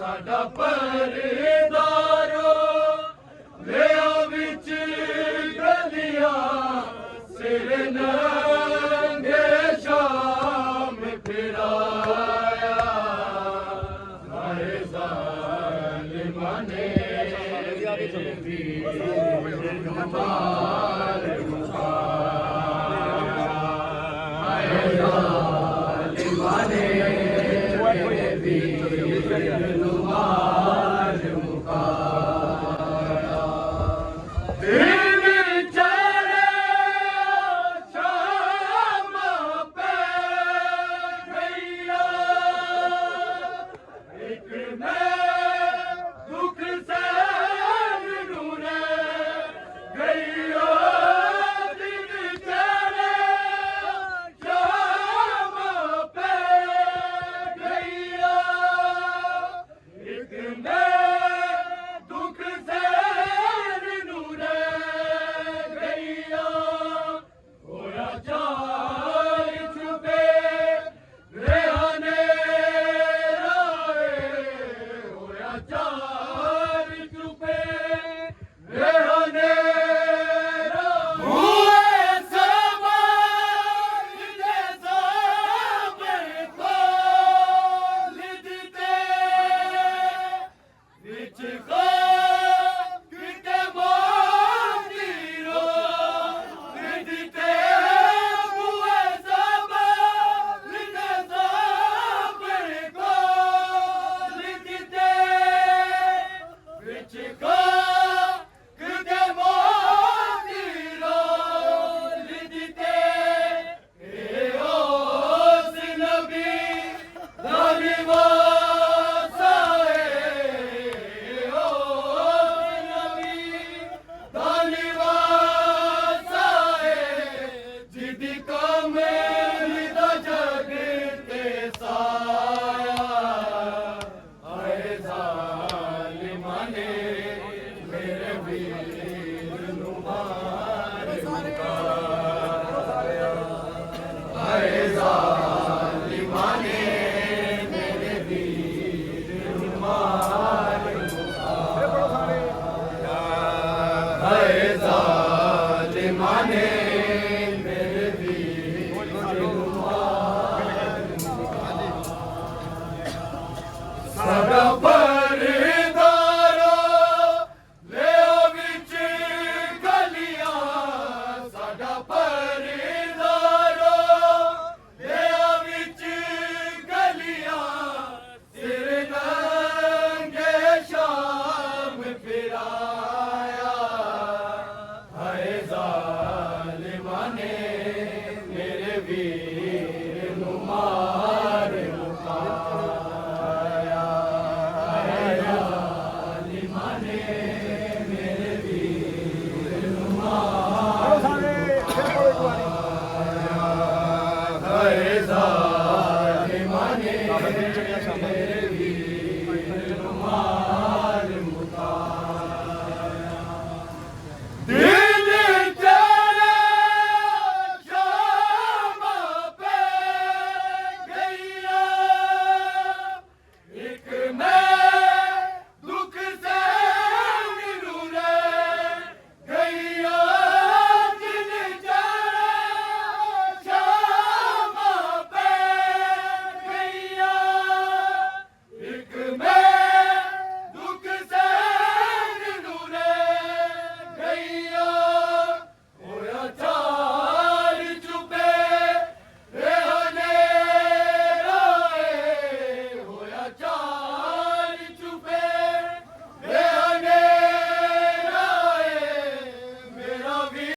ਸਾਡਾ ਪਰਦਾਰੋ ਲਿਆ ਵਿੱਚ ਗਲੀਆਂ ਸਿਰ ਨੰਗੇ ਸ਼ਾਮ ਫਿਰਾਇਆ ਹਾਏ ਜ਼ਾਲਿਮਾਂ ਨੇ ਮਾਰ ਮੁਕਾਇਆ ਹਾਏ ਜ਼ਾਲਿਮਾਂ ਨੇ ਮਾਰ ਮੁਕਾਇਆ ਦਿਨ ਚੜ੍ਹੇ ਸ਼ਾਮ ਪੈ ਗਈਆ ਇੱਕ ਮੈਂ ਦੁੱਖ ਸਹਿਣ ਨੂੰ ਰਹਿ ਗਈਆ ਦਿਨ ਚੜ੍ਹੇ ਸ਼ਾਮ ਪੈ ਗਈਆ ਇੱਕ ਮੈਂ ਦੁੱਖ ਸਹਿਣ ਨੂੰ ਰਹਿ ਗਈਆ ਹੋਇਆ ਚਾਰ ਚੁਪੇ ਰਿਹਾ ਨੇਰਾ ਹੋਇਆ ਚਾਰ ਚੁਪੇ ਰਿਹਾ ਨੇਰਾ ਹੋਏ ਸਮਾਜ ਦੇ ਸਾਹਮਣੇ ਕੋਲ ਦਿੱਤੇ ਵਿੱਚ ਕਿਤੇ ਮੋਤੀ ਰੋ ਦਿੱਤੇ ਬੂਏ ਸਮਾਜ ਦੇ ਸਾਹਮਣੇ ਕੋਲ ਦਿੱਤੇ ਵਿੱਚ ਕਿਤੇ ਮੋਤੀ ਰੋ ਦਿੱਤੇ ਇਹ ਉਸ ਨਬੀ ਦਾ ਲਿਬਾਸ ਹੈ ਉਸ ਨਬੀ ਦਾ ਲਿਬਾਸ ਹੈ ਜਿਹਦੀ ਕਮਲ ਦਾ ਜਗ ਤੇ ਸਾਇਆ ਹਾਏ ਜ਼ਾਲਿਮਾਂ ਨੇ ਮੇਰੇ ਵੀਰ ਨੂੰ ਮਾਰ ਮੁਕਾਇਆ ਹਾਏ ਜ਼ਾਲਿਮਾਂ ਨੇ ਮੇਰੇ ਵੀਰ ਨੂੰ ਮਾਰ ਮੁਕਾਇਆ ਹਾਏ ਜ਼ਾਲਿਮਾਂ ਨੇ ਮੇਰੇ ਵੀਰ ਨੂੰ ਮਾਰ ਸਾਡਾ ਪਰਦਾਰੋ ਲਿਆ ਵਿੱਚ ਗਲੀਆਂ ਸਾਡਾ ਪਰਦਾਰੋ ਲਿਆ ਵਿੱਚ ਗਲੀਆਂ ਸਿਰ ਨੰਗੇ ਸ਼ਾਮ ਫਿਰਾਇਆ ਹਾਏ ਜ਼ਾਲਿਮਾਂ ਨੇ ਮੇਰੇ ਵੀਰ